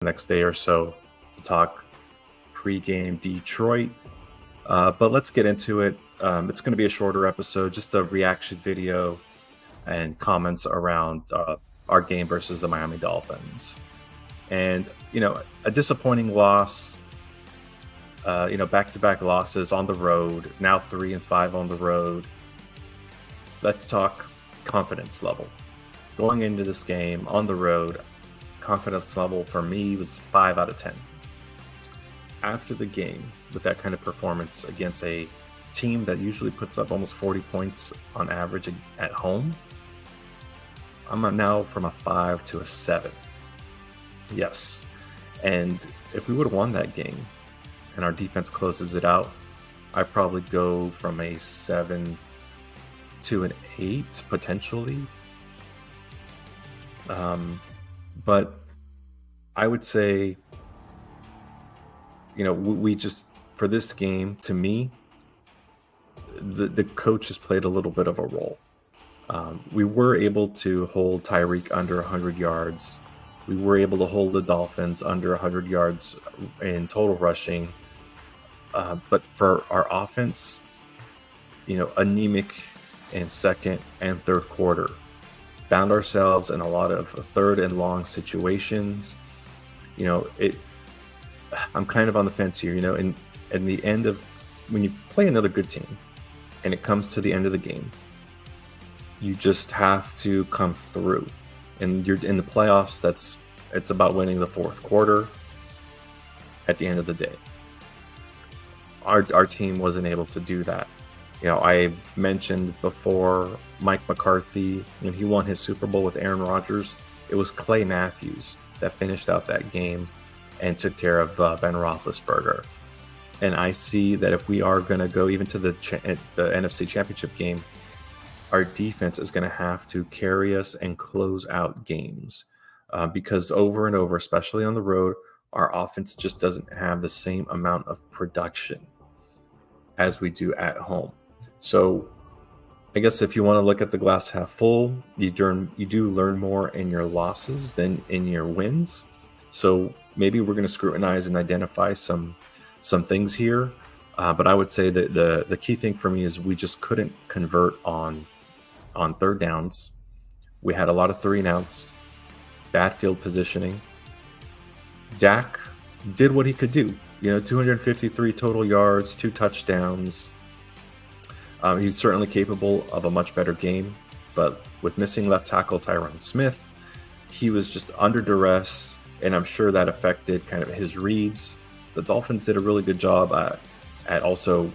next day or so to talk pregame Detroit. But let's get into it. It's going to be a shorter episode, just a reaction video and comments around our game versus the Miami Dolphins. And, a disappointing loss, back-to-back losses on the road, now 3-5 on the road. Let's talk confidence level. Going into this game on the road, confidence level for me was 5 out of 10. After the game, with that kind of performance against a team that usually puts up almost 40 points on average at home, I'm now from a 5 to a 7. Yes. And if we would have won that game and our defense closes it out, I'd probably go from a 7 to an 8 potentially. But I would say, we just, for this game, to me, the coach has played a little bit of a role. We were able to hold Tyreek under 100 yards. We were able to hold the Dolphins under 100 yards in total rushing. But for our offense, anemic in second and third quarter. Found ourselves in a lot of third and long situations. I'm kind of on the fence here, in the end of when you play another good team and it comes to the end of the game, you just have to come through. And you're in the playoffs, it's about winning the fourth quarter at the end of the day. Our team wasn't able to do that. I've mentioned before Mike McCarthy, when he won his Super Bowl with Aaron Rodgers, it was Clay Matthews that finished out that game and took care of Ben Roethlisberger. And I see that if we are going to go even to the NFC Championship game, our defense is going to have to carry us and close out games because over and over, especially on the road, our offense just doesn't have the same amount of production as we do at home. So I guess if you want to look at the glass half full, you do learn more in your losses than in your wins. So maybe we're going to scrutinize and identify some things here. But I would say that the key thing for me is we just couldn't convert on third downs. We had a lot of 3-and-outs, bad field positioning. Dak did what he could do. 253 total yards, 2 touchdowns. He's certainly capable of a much better game, but with missing left tackle Tyron Smith, he was just under duress, and I'm sure that affected kind of his reads. The Dolphins did a really good job at also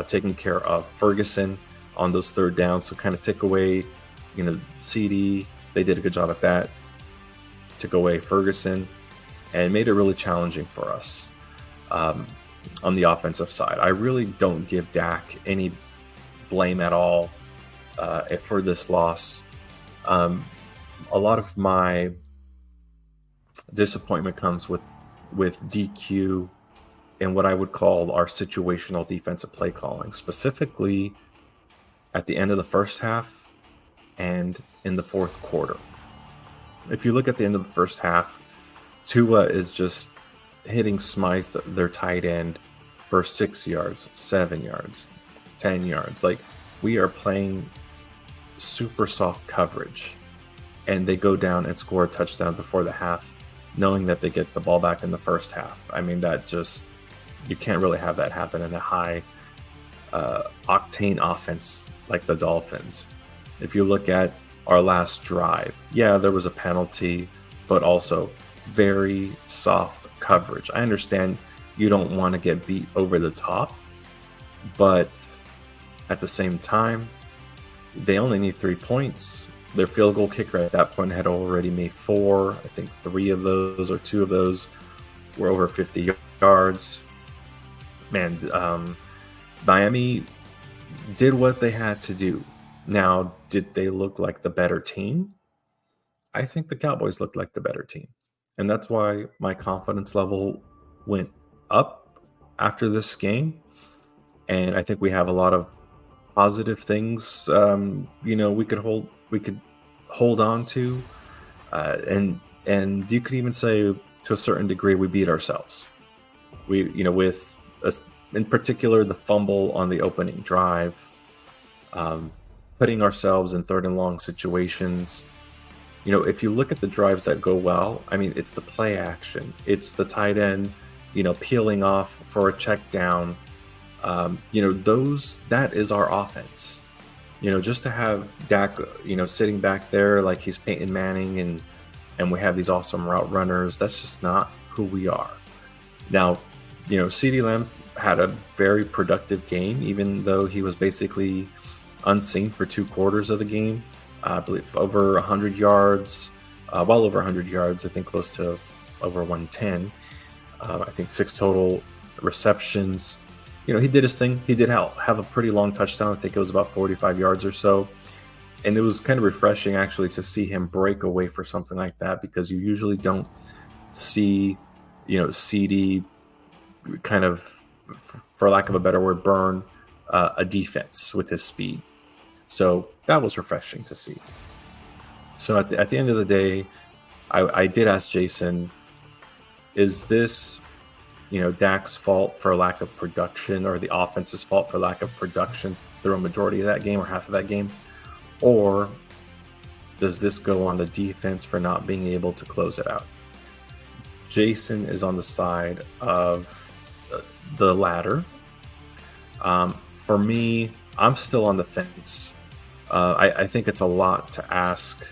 taking care of Ferguson on those third downs, so kind of took away, CD. They did a good job at that. Took away Ferguson and made it really challenging for us on the offensive side. I really don't give Dak any blame at all for this loss. A lot of my disappointment comes with DQ and what I would call our situational defensive play calling, specifically at the end of the first half and in the fourth quarter. If you look at the end of the first half, Tua is just hitting Smythe, their tight end, for 6 yards, 7 yards, 10 yards. Like, we are playing super soft coverage, and they go down and score a touchdown before the half, knowing that they get the ball back in the first half. I mean, you can't really have that happen in a high octane offense like the Dolphins. If you look at our last drive, yeah, there was a penalty, but also very soft coverage. I understand you don't want to get beat over the top, but at the same time, they only need 3 points. Their field goal kicker at that point had already made 4. I think 3 of those or 2 of those were over 50 yards. Man, Miami did what they had to do. Now, did they look like the better team? I think the Cowboys looked like the better team. And that's why my confidence level went up after this game. And I think we have a lot of positive things, we could hold on to. And you could even say to a certain degree, we beat ourselves. We, with in particular the fumble on the opening drive, putting ourselves in third and long situations. If you look at the drives that go well, I mean, it's the play action, it's the tight end, peeling off for a check down. That is our offense. Just to have Dak, sitting back there like he's Peyton Manning, and we have these awesome route runners. That's just not who we are. Now, CeeDee Lamb had a very productive game, even though he was basically unseen for 2 quarters of the game. I believe over 100 yards, well over 100 yards, I think close to over 110. I think 6 total receptions. He did his thing. He did have a pretty long touchdown. I think it was about 45 yards or so. And it was kind of refreshing, actually, to see him break away for something like that, because you usually don't see, CD kind of, for lack of a better word, burn a defense with his speed. So that was refreshing to see. So at the end of the day, I did ask Jason, is this, Dak's fault for lack of production, or the offense's fault for lack of production through a majority of that game or half of that game? Or does this go on the defense for not being able to close it out? Jason is on the side of the latter. For me, I'm still on the fence. I think it's a lot to ask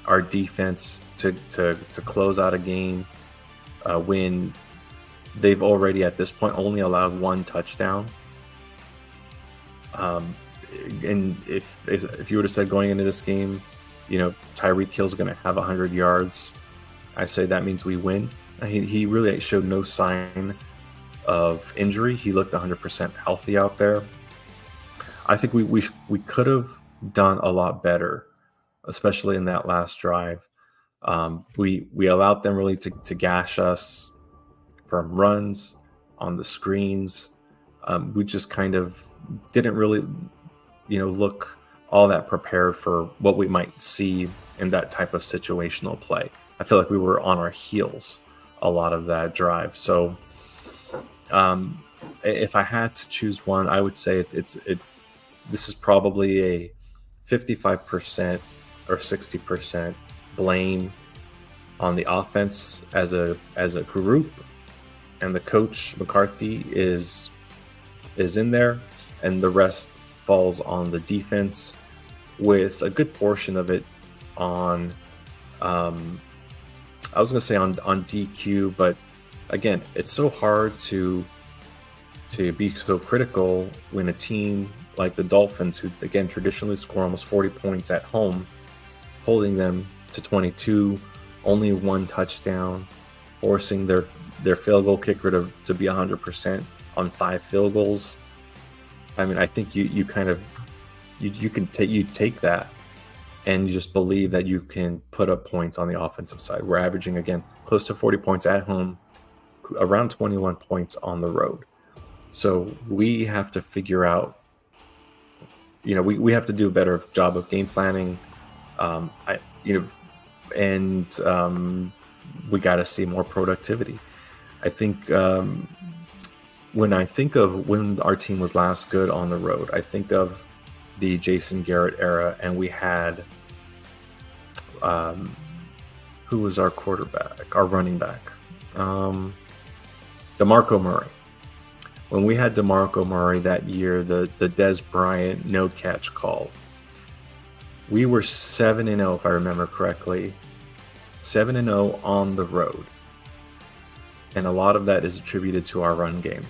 our defense to close out a game when they've already, at this point, only allowed 1 touchdown. And if you would have said going into this game, Tyreek Hill's going to have 100 yards, I say that means we win. He really showed no sign of injury. He looked 100% healthy out there. I think we could have done a lot better, especially in that last drive. We allowed them really to gash us from runs on the screens. We just kind of didn't really, look all that prepared for what we might see in that type of situational play. I feel like we were on our heels a lot of that drive. So if I had to choose one, I would say this is probably a 55% or 60% blame on the offense as a group, and the coach McCarthy is in there, and the rest falls on the defense, with a good portion of it on I was going to say on DQ, but again, it's so hard to be so critical when a team like the Dolphins, who again traditionally score almost 40 points at home, holding them to 22, only 1 touchdown, forcing their field goal kicker to be 100% on 5 field goals. I mean, I think you kind of you take that and you just believe that you can put up points on the offensive side. We're averaging, again, close to 40 points at home, around 21 points on the road. So we have to figure out, we have to do a better job of game planning. We got to see more productivity. I think when I think of when our team was last good on the road, I think of the Jason Garrett era, and we had who was our quarterback, our running back, DeMarco Murray. When we had DeMarco Murray that year, the Dez Bryant no catch call, we were 7-0 if I remember correctly, 7-0 on the road, and a lot of that is attributed to our run game.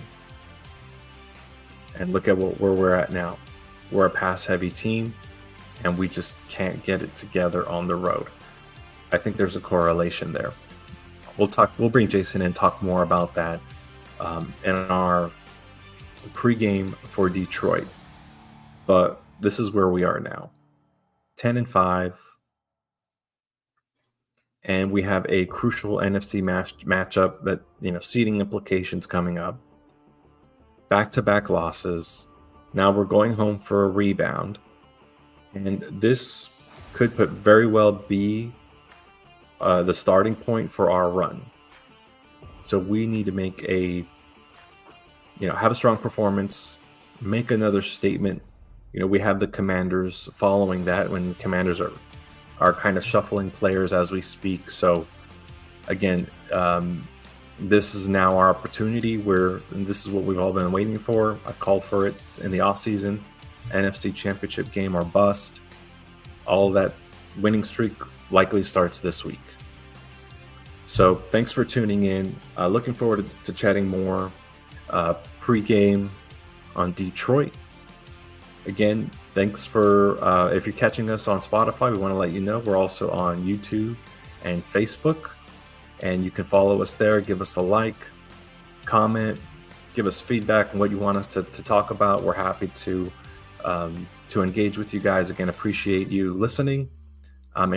And look at where we're at now. We're a pass-heavy team, and we just can't get it together on the road. I think there's a correlation there. We'll bring Jason in and talk more about that in our pregame for Detroit. But this is where we are now, 10-5, and we have a crucial NFC matchup that seeding implications coming up. Back-to-back losses. Now we're going home for a rebound, and this could very well be the starting point for our run. So we need to make have a strong performance, make another statement. We have the Commanders following that, when Commanders are kind of shuffling players as we speak. So again, this is now our opportunity, and this is what we've all been waiting for. I've called for it in the offseason. NFC Championship game or bust. All of that winning streak likely starts this week. So thanks for tuning in. Looking forward to chatting more pre-game on Detroit. Again, thanks for if you're catching us on Spotify, we want to let you know we're also on YouTube and Facebook, and you can follow us there. Give us a like, comment, give us feedback on what you want us to talk about. We're happy to engage with you guys. Again, appreciate you listening. I'm Aaron.